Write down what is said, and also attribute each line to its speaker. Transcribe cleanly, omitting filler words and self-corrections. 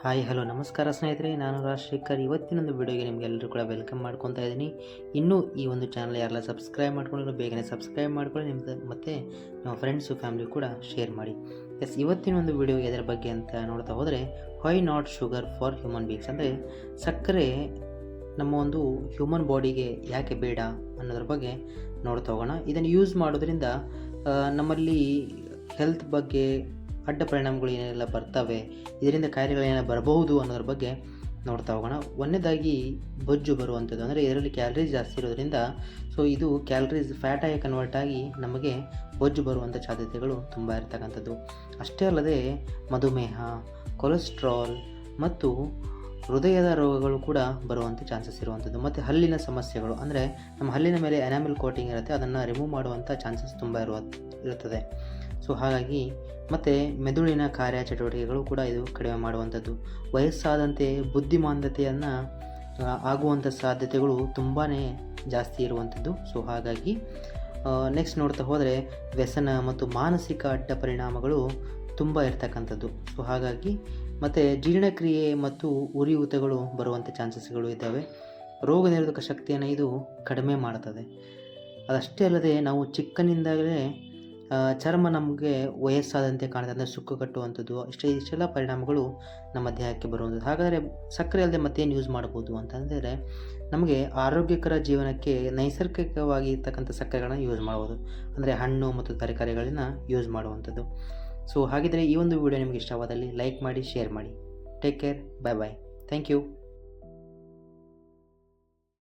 Speaker 1: Hi hello ನಮಸ್ಕಾರ ಸ್ನೇಹಿತರೆ, ನಾನು ರಾಜಶೇಖರ್. ಇವತ್ತಿನೊಂದು ವಿಡಿಯೋಗೆ ನಿಮಗೆಲ್ಲರೂ ಕೂಡ ವೆಲ್ಕಮ್ ಮಾಡ್ಕೊತಾ ಇದ್ದೀನಿ. ಇನ್ನೂ ಈ ಒಂದು ಚಾನಲ್ ಯಾರೆಲ್ಲ ಸಬ್ಸ್ಕ್ರೈಬ್ ಮಾಡ್ಕೊಂಡಿರೋ ಬೇಗನೆ ಸಬ್ಸ್ಕ್ರೈಬ್ ಮಾಡ್ಕೊಳ್ಳಿ, ಮತ್ತು ನಿಮ್ಮ ಫ್ರೆಂಡ್ಸು ಫ್ಯಾಮಿಲಿ ಕೂಡ ಶೇರ್ ಮಾಡಿ. ಇವತ್ತಿನ ಒಂದು ವಿಡಿಯೋ ಇದರ ಬಗ್ಗೆ ಅಂತ ನೋಡ್ತಾ ಹೋದರೆ, why not sugar for human beings, ಅಂದರೆ ಸಕ್ಕರೆ ನಮ್ಮ ಒಂದು ಹ್ಯೂಮನ್ ಬಾಡಿಗೆ ಯಾಕೆ ಬೇಡ ಅನ್ನೋದ್ರ ಬಗ್ಗೆ ನೋಡ್ತಾ ಹೋಗೋಣ. ಇದನ್ನು ಯೂಸ್ ಮಾಡೋದ್ರಿಂದ ನಮ್ಮಲ್ಲಿ ಹೆಲ್ತ್ ಬಗ್ಗೆ ಅಡ್ಡ ಪರಿಣಾಮಗಳು ಏನೆಲ್ಲ ಬರ್ತವೆ, ಇದರಿಂದ ಕಾಯಿಲೆಗಳೇನೆಲ್ಲ ಬರಬಹುದು ಅನ್ನೋದ್ರ ಬಗ್ಗೆ ನೋಡ್ತಾ ಹೋಗೋಣ. ಒಂದನೇದಾಗಿ ಬೊಜ್ಜು ಬರುವಂಥದ್ದು, ಅಂದರೆ ಇದರಲ್ಲಿ ಕ್ಯಾಲರೀಸ್ ಜಾಸ್ತಿ ಇರೋದ್ರಿಂದ ಇದು ಕ್ಯಾಲರೀಸ್ ಫ್ಯಾಟಾಗಿ ಕನ್ವರ್ಟ್ ಆಗಿ ನಮಗೆ ಬೊಜ್ಜು ಬರುವಂಥ ಸಾಧ್ಯತೆಗಳು ತುಂಬ ಇರ್ತಕ್ಕಂಥದ್ದು. ಅಷ್ಟೇ ಅಲ್ಲದೆ ಮಧುಮೇಹ, ಕೊಲೆಸ್ಟ್ರಾಲ್ ಮತ್ತು ಹೃದಯದ ರೋಗಗಳು ಕೂಡ ಬರುವಂಥ ಚಾನ್ಸಸ್ ಇರುವಂಥದ್ದು. ಮತ್ತು ಹಲ್ಲಿನ ಸಮಸ್ಯೆಗಳು, ಅಂದರೆ ನಮ್ಮ ಹಲ್ಲಿನ ಮೇಲೆ ಎನಾಮಿಲ್ ಕೋಟಿಂಗ್ ಇರುತ್ತೆ, ಅದನ್ನು ರಿಮೂವ್ ಮಾಡುವಂಥ ಚಾನ್ಸಸ್ ತುಂಬ ಇರುತ್ತದೆ. ಹಾಗಾಗಿ ಮತ್ತು ಮೆದುಳಿನ ಕಾರ್ಯಚಟುವಟಿಕೆಗಳು ಕೂಡ ಇದು ಕಡಿಮೆ ಮಾಡುವಂಥದ್ದು. ವಯಸ್ಸಾದಂತೆ ಬುದ್ಧಿಮಾಂದ್ಯತೆಯನ್ನು ಆಗುವಂಥ ಸಾಧ್ಯತೆಗಳು ತುಂಬಾ ಜಾಸ್ತಿ ಇರುವಂಥದ್ದು. ಹಾಗಾಗಿ ನೆಕ್ಸ್ಟ್ ನೋಡ್ತಾ ಹೋದರೆ ವ್ಯಸನ ಮತ್ತು ಮಾನಸಿಕ ಅಡ್ಡ ಪರಿಣಾಮಗಳು ತುಂಬ ಇರ್ತಕ್ಕಂಥದ್ದು. ಹಾಗಾಗಿ ಮತ್ತು ಜೀರ್ಣಕ್ರಿಯೆ ಮತ್ತು ಉರಿಯೂತಗಳು ಬರುವಂಥ ಚಾನ್ಸಸ್ಗಳು ಇದ್ದಾವೆ. ರೋಗ ನಿರೋಧಕ ಶಕ್ತಿಯನ್ನು ಇದು ಕಡಿಮೆ ಮಾಡ್ತದೆ. ಅದಷ್ಟೇ ಅಲ್ಲದೆ ನಾವು ಚಿಕ್ಕನಿಂದಲೇ ಚರ್ಮ ನಮಗೆ ವಯಸ್ಸಾದಂತೆ ಕಾಣುತ್ತೆ, ಅಂದರೆ ಸುಕ್ಕು ಕಟ್ಟುವಂಥದ್ದು, ಇಷ್ಟೆಲ್ಲ ಪರಿಣಾಮಗಳು ನಮ್ಮ ದೇಹಕ್ಕೆ ಬರುವಂಥದ್ದು. ಹಾಗಾದರೆ ಸಕ್ಕರೆ ಅಲ್ಲದೆ ಮತ್ತೇನು ಯೂಸ್ ಮಾಡ್ಬೋದು ಅಂತಂದರೆ, ನಮಗೆ ಆರೋಗ್ಯಕರ ಜೀವನಕ್ಕೆ ನೈಸರ್ಗಿಕವಾಗಿ ಇರ್ತಕ್ಕಂಥ ಸಕ್ಕರೆಗಳನ್ನು ಯೂಸ್ ಮಾಡ್ಬೋದು, ಅಂದರೆ ಹಣ್ಣು ಮತ್ತು ತರಕಾರಿಗಳನ್ನ ಯೂಸ್ ಮಾಡುವಂಥದ್ದು. ಹಾಗಿದ್ದರೆ ಈ ಒಂದು ವಿಡಿಯೋ ನಿಮಗೆ ಇಷ್ಟವಾದಲ್ಲಿ ಲೈಕ್ ಮಾಡಿ, ಶೇರ್ ಮಾಡಿ. Take care, bye bye, thank you.